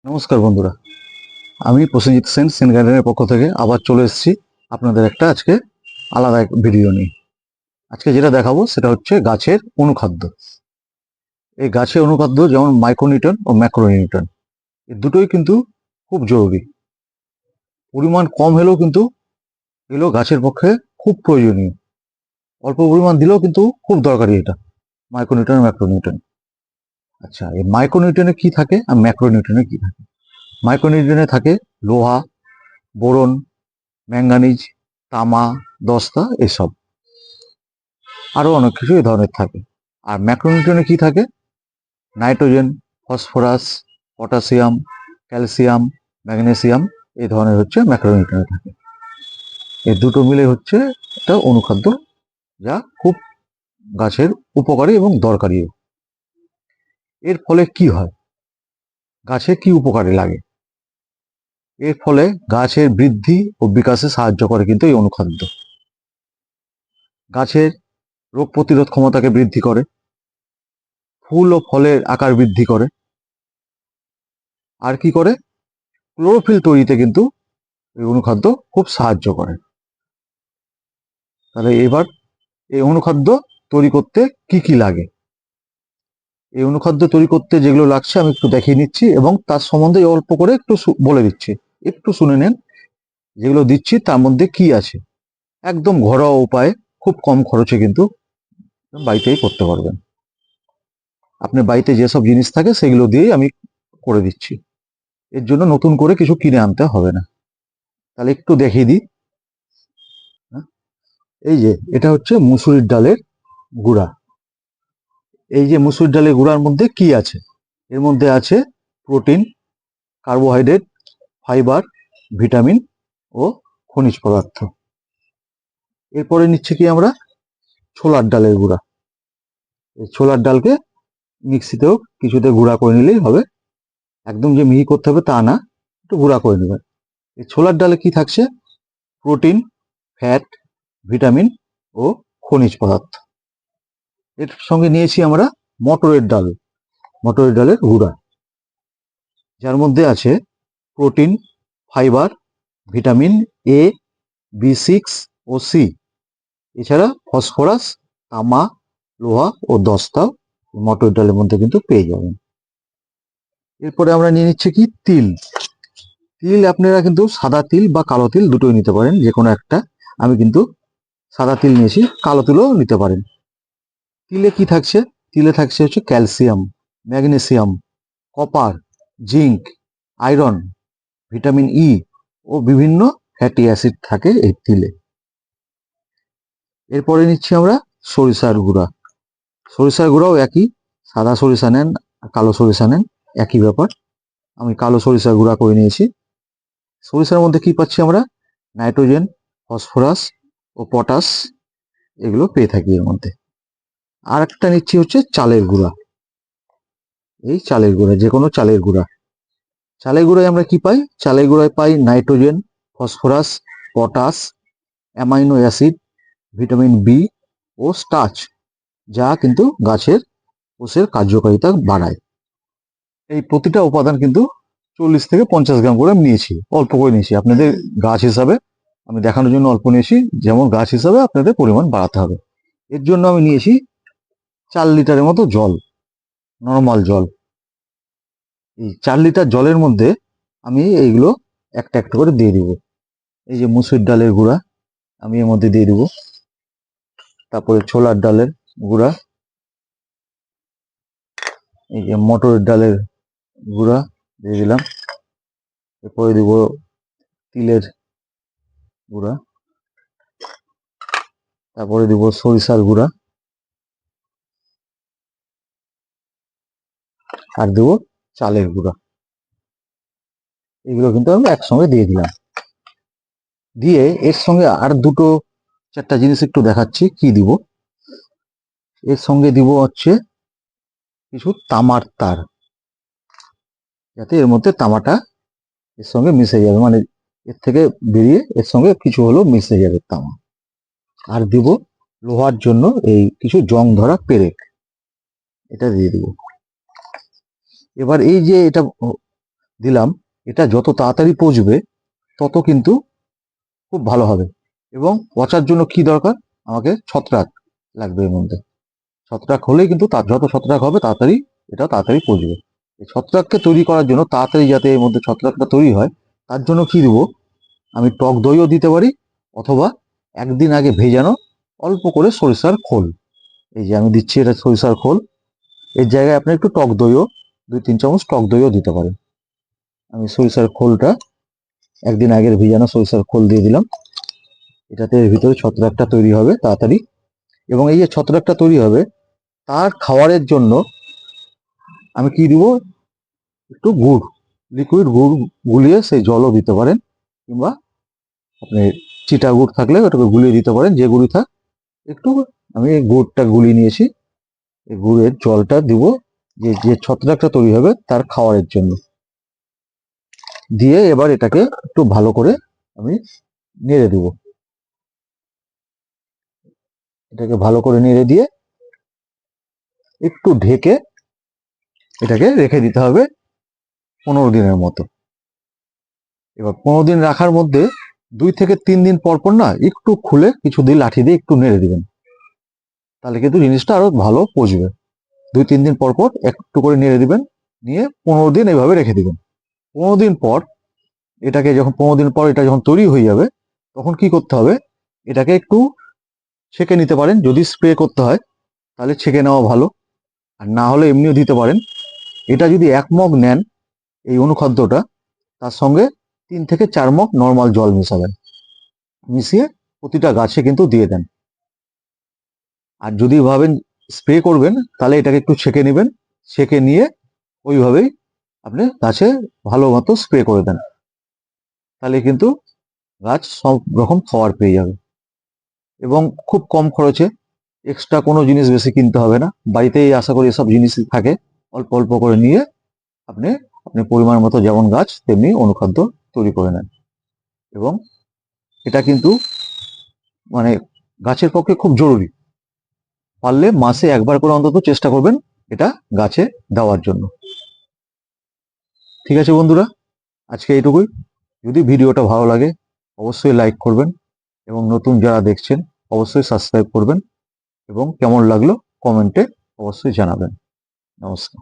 নমস্কার বন্ধুরা, আমি প্রসেনজিৎ সেন সেন গার্ডেনের পক্ষ থেকে আবার চলে এসেছি আপনাদের একটা আজকে আলাদা এক ভিডিও নিয়ে। আজকে যেটা দেখাবো সেটা হচ্ছে গাছের অনুখাদ্য। এই গাছের অনুখাদ্য যেমন মাইক্রোনিউট্রিয়েন্ট ও ম্যাক্রোনিউট্রিয়েন্ট এই দুটোই কিন্তু খুব জরুরি। পরিমাণ কম হলেও কিন্তু এগুলো গাছের পক্ষে খুব প্রয়োজনীয়। অল্প পরিমাণ দিলেও কিন্তু খুব দরকারি এটা মাইক্রোনিউট্রিয়েন্ট ম্যাক্রোনিউট্রিয়েন্ট। আচ্ছা, এই মাইক্রোনিউট্রিয়েন্টে কি থাকে আর ম্যাক্রোনিউট্রিয়েন্টে কি থাকে? মাইক্রোনিউট্রিয়েন্টে থাকে লোহা, বোরন, ম্যাঙ্গানিজ, তামা, দস্তা এসব। আরো অনেক কিছু এই ধরনের থাকে। আর ম্যাক্রোনিউট্রিয়েন্টে কি থাকে? Nitrogen, phosphorus, potassium, calcium, magnesium এই ধরনের হচ্ছে ম্যাক্রোনিউট্রিয়েন্ট থাকে। এই দুটো মিলে হচ্ছে একটা অনুখাদ্য, যা খুব গাছের উপকারী এবং দরকারিও। এর ফলে কি হয়, গাছে কি উপকারে লাগে? এর ফলে গাছের বৃদ্ধি ও বিকাশে সাহায্য করে কিন্তু এই অনুখাদ্য। গাছের রোগ প্রতিরোধ ক্ষমতাকে বৃদ্ধি করে, ফুল ও ফলের আকার বৃদ্ধি করে, আর কি করে? ক্লোরোফিল তৈরিতে কিন্তু এই অনুখাদ্য খুব সাহায্য করে। তাহলে এবার এই অনুখাদ্য তৈরি করতে কি কি লাগে? এই অনুখাদ্য তৈরি করতে যেগুলো লাগছে আমি একটু দেখিয়ে নিচ্ছি এবং তার সম্বন্ধে অল্প করে একটু বলে দিচ্ছি, একটু শুনে নেন। যেগুলো দিচ্ছি তার মধ্যে কি আছে, একদম ঘরোয়া উপায়ে খুব কম খরচে কিন্তু বাড়িতেই করতে পারবেন। আপনি বাড়িতে যেসব জিনিস থাকে সেগুলো দিয়েই আমি করে দিচ্ছি। এর জন্য নতুন করে কিছু কিনে আনতে হবে না। তাহলে একটু দেখিয়ে দিই। এই যে এটা হচ্ছে মুসুরির ডালের গুঁড়া। এই যে মুসুরির ডালের গুঁড়ার মধ্যে কি আছে? এর মধ্যে আছে প্রোটিন, কার্বোহাইড্রেট, ফাইবার, ভিটামিন ও খনিজ পদার্থ। এরপরে নিচ্ছে কি আমরা? ছোলার ডালের গুঁড়া। এই ছোলার ডালকে মিক্সিতেও কিছুতে গুঁড়া করে নিলেই হবে, একদম যে মিহি করতে হবে তা না, একটু গুঁড়া করে নেবেন। এই ছোলার ডালে কি থাকছে? প্রোটিন, ফ্যাট, ভিটামিন ও খনিজ পদার্থ। এর সঙ্গে নিয়েছি আমরা মটরের ডাল, মটরের ডালের গুঁড়া, যার মধ্যে আছে প্রোটিন, ফাইবার, ভিটামিন এ, বি6 ও সি, এছাড়া ফসফরাস, তামা, লোহা ও দস্তাও মটর ডালের মধ্যে কিন্তু পেয়ে যাবেন। এরপরে আমরা নিয়ে নিচ্ছি কি? তিল। তিল আপনারা কিন্তু সাদা তিল বা কালো তিল দুটোই নিতে পারেন, যে কোনো একটা। আমি কিন্তু সাদা তিল নিয়েছি, কালো তিলও নিতে পারেন। তিলে কি থাকছে? তিলে থাকছে হচ্ছে calcium, magnesium, copper, zinc, iron, vitamin E ও বিভিন্ন ফ্যাটি অ্যাসিড থাকে এই তিলে। এরপরে নিচ্ছি আমরা সরিষার গুঁড়া। সরিষার গুঁড়াও একই, সাদা সরিষা নেন কালো সরিষা নেন, একই ব্যাপার। আমি কালো সরিষার গুঁড়া করে নিয়েছি। সরিষার মধ্যে কি পাচ্ছি আমরা? নাইট্রোজেন, ফসফরাস ও পটাশ, এগুলো পেয়ে থাকি এর মধ্যে। আর একটা নিচ্ছি হচ্ছে চালের গুঁড়া। এই চালের গুঁড়া, যে কোনো চালের গুঁড়া। চালের গুঁড়ায় আমরা কি পাই? চালের গুঁড়ায় পাই nitrogen, phosphorus, potash, amino acid, vitamin B ও স্টার্চ, যা কিন্তু গাছের কোষের কার্যকারিতা বাড়ায়। এই প্রতিটা উপাদান কিন্তু 40 থেকে 50 গ্রাম করে আমি নিয়েছি, অল্প করে নিয়েছি। আপনাদের গাছ হিসাবে আমি দেখানোর জন্য অল্প নিয়েছি, যেমন গাছ হিসাবে আপনাদের পরিমাণ বাড়াতে হবে। এর জন্য আমি নিয়েছি 4 লিটারের মতো জল, নর্মাল জল। এই 4 লিটার জলের মধ্যে আমি এইগুলো একটা একটা করে দিয়ে দিব। এই যে মুসুর ডালের গুঁড়া আমি এর মধ্যে দিয়ে দিব, তারপরে ছোলার ডালের গুঁড়া, এই যে মটরের ডালের গুঁড়া দিয়ে দিলাম, এরপরে দিব তিলের গুঁড়া, তারপরে দিব সরিষার গুঁড়া, আর দেবো চালের গুঁড়া। এগুলো কিন্তু আমি একসঙ্গে দিয়ে দিলাম। দিয়ে এর সঙ্গে আর দুটো চারটা জিনিস একটু দেখাচ্ছি কি দিব। এর সঙ্গে দিব হচ্ছে কিছু তামার তার, যাতে এর মধ্যে তামাটা এর সঙ্গে মিশে যাবে, মানে এর থেকে বেরিয়ে এর সঙ্গে কিছু হলেও মিশে যাবে তামা। আর দিব লোহার জন্য এই কিছু জং ধরা পেরেক, এটা দিয়ে দিব। এবার এই যে এটা দিলাম, এটা যত তাড়াতাড়ি পচবে তত কিন্তু খুব ভালো হবে। এবং পচার জন্য কি দরকার, আমাকে ছত্রাক লাগবে এর মধ্যে। ছত্রাক হলেই কিন্তু তার যত ছত্রাক হবে তাড়াতাড়ি এটা তাড়াতাড়ি পচবে। এই ছত্রাককে তৈরি করার জন্য, তাড়াতাড়ি যাতে এর মধ্যে ছত্রাকটা তৈরি হয়, তার জন্য কি দেবো, আমি টক দইও দিতে পারি, অথবা একদিন আগে ভেজানো অল্প করে সরিষার খোল। এই যে আমি দিচ্ছি, এটা সরিষার খোল। এর জায়গায় আপনি একটু টক দইও 2-3 চামচ টক দইও দিতে পারেন। আমি সরিষার খোলটা, একদিন আগের ভেজানো সরিষার খোল দিয়ে দিলাম। এটাতে এর ভিতরে ছত্রাকটা তৈরি হবে তাড়াতাড়ি। এবং এই যে ছত্রাকটা তৈরি হবে, তার খাবারের জন্য আমি কি দিব, একটু গুড়, লিকুইড গুড় গুলিয়ে সেই জলও দিতে পারেন, কিংবা আপনি চিটা গুড় থাকলে ওটাকে গুলিয়ে দিতে পারেন, যে গুড়ি থাক। একটু আমি এই গুড়টা গুলিয়ে নিয়েছি, এই গুড়ের জলটা দিব যে যে ছত্রাকটা তৈরি হবে তার খাওয়ারের জন্য। দিয়ে এবার এটাকে একটু ভালো করে আমি নেড়ে দিব। এটাকে ভালো করে নেড়ে দিয়ে একটু ঢেকে এটাকে রেখে দিতে হবে 15 দিনের মতো। এবার 15 দিন রাখার মধ্যে 2 থেকে 3 দিন পর পর না একটু খুলে কিছু দিয়ে লাঠি দিয়ে একটু নেড়ে দিবেন, তাহলে কিন্তু জিনিসটা আরো ভালো পচবে। 2-3 দিন পর পর একটু করে নেড়ে দিবেন, নিয়ে 15 দিন এইভাবে রেখে দিবেন। 15 দিন পর এটাকে যখন 15 দিন পর এটা যখন তৈরি হয়ে যাবে, তখন কি করতে হবে, এটাকে একটু ছেঁকে নিতে পারেন। যদি স্প্রে করতে হয় তাহলে ছেঁকে নেওয়া ভালো, আর না হলে এমনিও দিতে পারেন। এটা যদি 1 মগ নেন এই অনুখাদ্যটা, তার সঙ্গে 3 থেকে 4 মগ নর্মাল জল মিশাবেন, মিশিয়ে প্রতিটা গাছে কিন্তু দিয়ে দেন। আর যদি ভাবেন স্প্রে করবেন, তাহলে এটাকে একটু ছেঁকে নেবেন, ছেঁকে নিয়ে ওইভাবেই আপনি গাছে ভালো মতো স্প্রে করে দেন, তাহলে কিন্তু গাছ সব রকম খাবার পেয়ে যাবে। এবং খুব কম খরচে, এক্সট্রা কোনো জিনিস বেশি কিনতে হবে না, বাড়িতেই আশা করি এসব জিনিসই থাকে। অল্প অল্প করে নিয়ে আপনি আপনি পরিমাণ মতো যেমন গাছ তেমনি অনুখাদ্য তৈরি করে নেন। এবং এটা কিন্তু মানে গাছের পক্ষে খুব জরুরি। পারলে মাসে একবার করে অন্তত চেষ্টা করবেন এটা গাছে দেওয়ার জন্য। ঠিক আছে বন্ধুরা, আজকে এইটুকুই। যদি ভিডিওটা ভালো লাগে অবশ্যই লাইক করবেন, এবং নতুন যারা দেখছেন অবশ্যই সাবস্ক্রাইব করবেন, এবং কেমন লাগলো কমেন্টে অবশ্যই জানাবেন। নমস্কার।